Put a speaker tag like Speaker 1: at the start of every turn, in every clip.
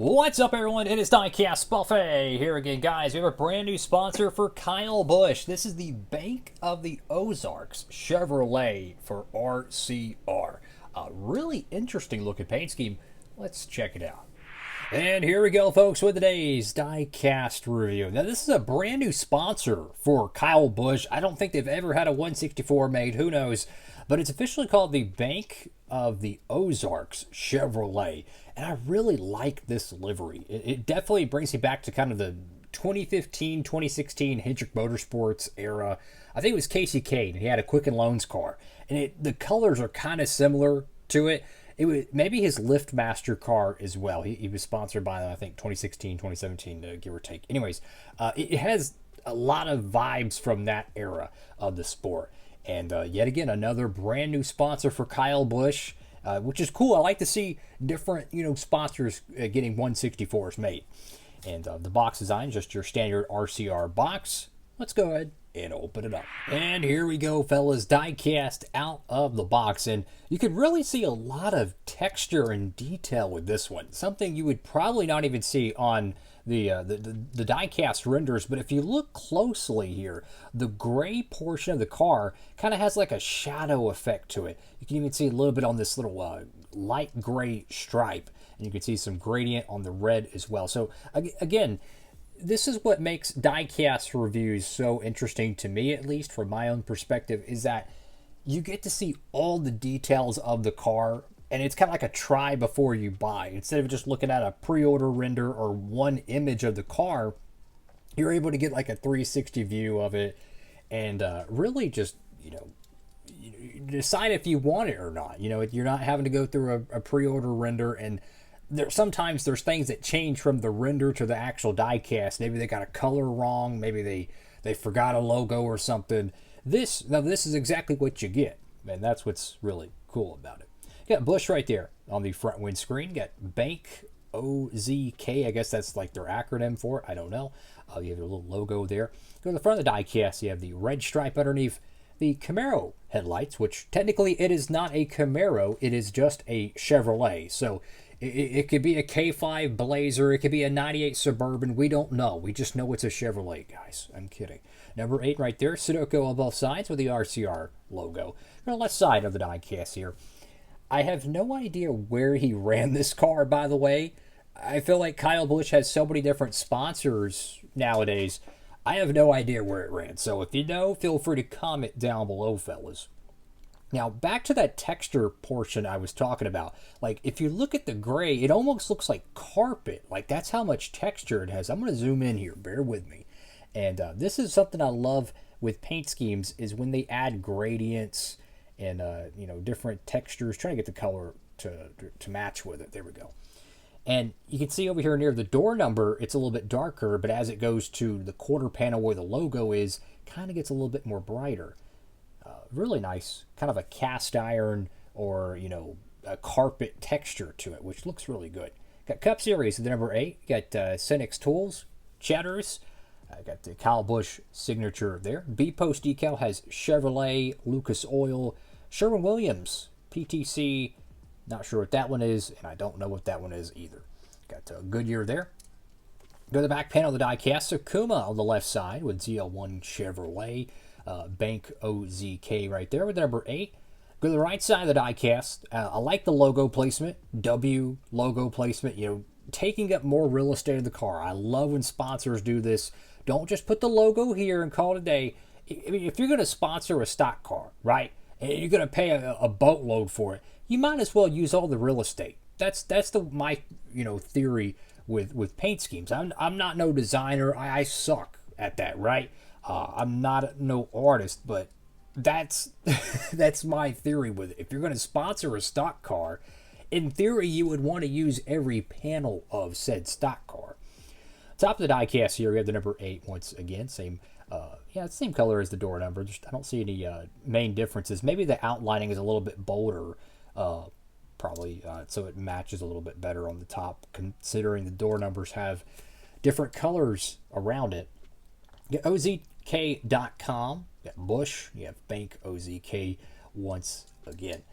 Speaker 1: What's up, everyone? It is Diecastbuffet here again, guys. We have a brand new sponsor for Kyle Busch. This is the Bank of the Ozarks Chevrolet for RCR. A really interesting looking paint scheme. Let's check it out. And here we go, folks, with today's Diecast review. Now, this is a brand new sponsor for Kyle Busch. I don't think they've ever had a 164 made. Who knows? But it's officially called the Bank of the Ozarks Chevrolet. And I really like this livery. It definitely brings me back to kind of the 2015, 2016 Hendrick Motorsports era. I think it was Casey Kane. He had a Quicken Loans car. And the colors are kind of similar to it. It was maybe his Liftmaster car as well. He was sponsored by, I think, 2016, 2017, give or take. Anyways, it has a lot of vibes from that era of the sport. And yet again, another brand new sponsor for Kyle Busch, which is cool. I like to see different, sponsors getting 164s made. And the box design is just your standard RCR box. Let's go ahead and open it up. And here we go, fellas. Diecast out of the box. And you can really see a lot of texture and detail with this one. Something you would probably not even see on the diecast renders, but if you look closely here, the gray portion of the car kind of has like a shadow effect to it. You can even see a little bit on this little light gray stripe, and you can see some gradient on the red as well. So again, this is what makes diecast reviews so interesting to me, at least from my own perspective, is that you get to see all the details of the car. And it's kind of like a try before you buy. Instead of just looking at a pre-order render or one image of the car, you're able to get like a 360 view of it and really just, decide if you want it or not. You're not having to go through a pre-order render. And sometimes there's things that change from the render to the actual diecast. Maybe they got a color wrong. Maybe they forgot a logo or something. This is exactly what you get. And that's what's really cool about it. You got Busch right there on the front windscreen. You got Bank OZK. I guess that's like their acronym for it. I don't know. You have your little logo there. Go to the front of the diecast. You have the red stripe underneath the Camaro headlights, which technically it is not a Camaro. It is just a Chevrolet. So it could be a K5 Blazer. It could be a 98 Suburban. We don't know. We just know it's a Chevrolet, guys. I'm kidding. Number 8 right there. Sudoku on both sides with the RCR logo. On the left side of the diecast here. I have no idea where he ran this car, by the way. I feel like Kyle Busch has so many different sponsors nowadays. I have no idea where it ran. So if you know, feel free to comment down below, fellas. Now, back to that texture portion I was talking about. Like, if you look at the gray, it almost looks like carpet. Like, that's how much texture it has. I'm going to zoom in here. Bear with me. And this is something I love with paint schemes is when they add gradients and different textures, trying to get the color to match with it. There we go. And you can see over here near the door number, it's a little bit darker, but as it goes to the quarter panel where the logo is, kind of gets a little bit more brighter. Really nice, kind of a cast iron or a carpet texture to it, which looks really good. Got Cup Series, the number 8. You got Cenex Tools, Chatters. I got the Kyle Busch signature there. B Post decal has Chevrolet, Lucas Oil, Sherwin-Williams, PTC, not sure what that one is, and I don't know what that one is either. Got Goodyear there. Go to the back panel of the diecast. Sakuma on the left side with ZL1 Chevrolet, Bank OZK right there with the number 8. Go to the right side of the diecast. I like the logo placement, W logo placement, taking up more real estate in the car. I love when sponsors do this. Don't just put the logo here and call it a day. I mean, if you're going to sponsor a stock car, right? And you're going to pay a boatload for it, you might as well use all the real estate. That's my theory with paint schemes. I'm not no designer. I suck at that, right? I'm not no artist, but that's that's my theory with it. If you're going to sponsor a stock car, in theory you would want to use every panel of said stock car. Top of the diecast here, we have the number 8 once again, same. It's the same color as the door number. I don't see any main differences. Maybe the outlining is a little bit bolder, probably, so it matches a little bit better on the top, considering the door numbers have different colors around it. Get OZK.com, you got Busch, you have Bank OZK once again.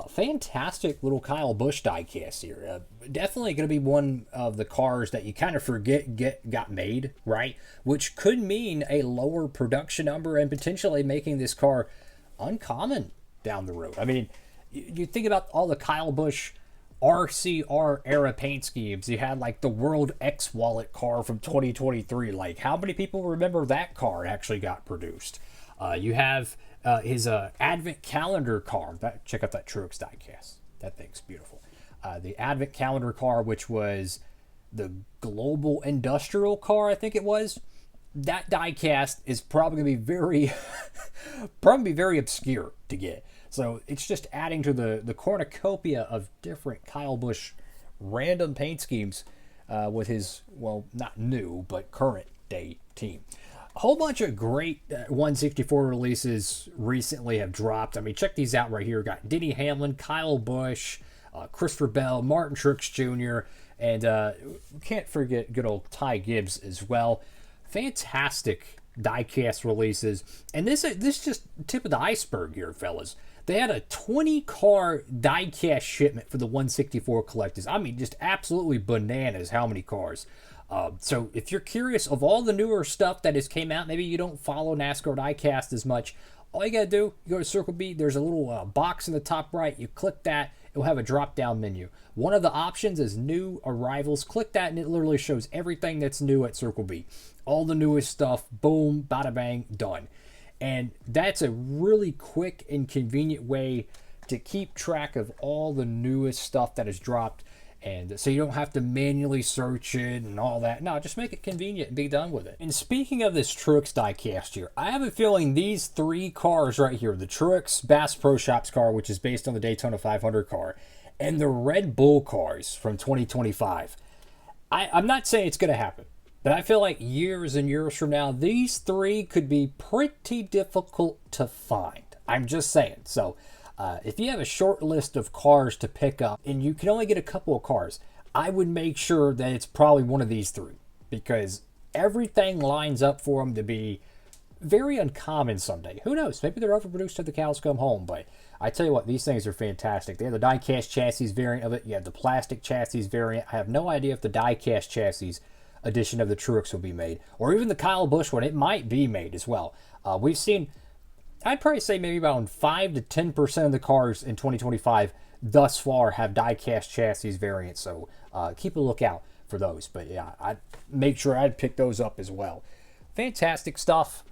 Speaker 1: Fantastic little Kyle Busch diecast here. Definitely going to be one of the cars that you kind of forget got made, right? Which could mean a lower production number and potentially making this car uncommon down the road. I mean, you think about all the Kyle Busch RCR era paint schemes. You had like the World X Wallet car from 2023. Like, how many people remember that car actually got produced? You have his Advent Calendar car. Check out that Truex diecast. That thing's beautiful. The Advent Calendar car, which was the Global Industrial car, I think it was. That diecast is probably going to be very obscure to get. So it's just adding to the cornucopia of different Kyle Busch random paint schemes with his, well, not new, but current day team. A whole bunch of great 164 releases recently have dropped. I mean, check these out right here. We've got Denny Hamlin, Kyle Busch, Christopher Bell, Martin Truex Jr., and can't forget good old Ty Gibbs as well. Fantastic diecast releases. And this just tip of the iceberg here, fellas. They had a 20-car diecast shipment for the 164 collectors. I mean, just absolutely bananas how many cars. So if you're curious of all the newer stuff that has came out, maybe you don't follow NASCAR Diecast as much, all you got to do, you go to Circle B, there's a little box in the top right. You click that, it will have a drop-down menu. One of the options is new arrivals. Click that, and it literally shows everything that's new at Circle B. All the newest stuff, boom, bada bang, done. And that's a really quick and convenient way to keep track of all the newest stuff that has dropped. And so you don't have to manually search it and all that. No, just make it convenient and be done with it. And speaking of this Truex diecast here, I have a feeling these three cars right here, the Truex Bass Pro Shops car, which is based on the Daytona 500 car, and the Red Bull cars from 2025, I'm not saying it's going to happen, but I feel like years and years from now, these three could be pretty difficult to find. I'm just saying. So if you have a short list of cars to pick up and you can only get a couple of cars, I would make sure that it's probably one of these three, because everything lines up for them to be very uncommon someday. Who knows? Maybe they're overproduced till the cows come home, but I tell you what, these things are fantastic. They have the diecast chassis variant of it. You have the plastic chassis variant. I have no idea if the diecast chassis edition of the Truex will be made, or even the Kyle Busch one. It might be made as well. We've seen, I'd probably say maybe about 5 to 10% of the cars in 2025 thus far have diecast chassis variants. So keep a lookout for those. But yeah, I'd make sure I'd pick those up as well. Fantastic stuff.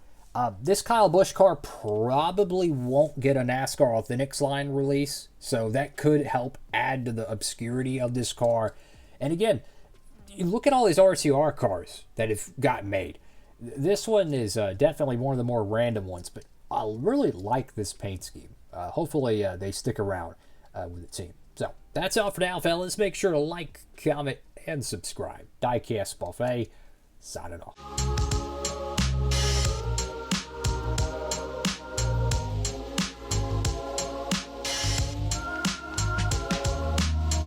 Speaker 1: This Kyle Busch car probably won't get a NASCAR Authentics line release, so that could help add to the obscurity of this car. And again, you look at all these RCR cars that have gotten made. This one is definitely one of the more random ones, but I really like this paint scheme. Hopefully they stick around with the team. So that's all for now, fellas. Make sure to like, comment, and subscribe. Diecast Buffet, signing off.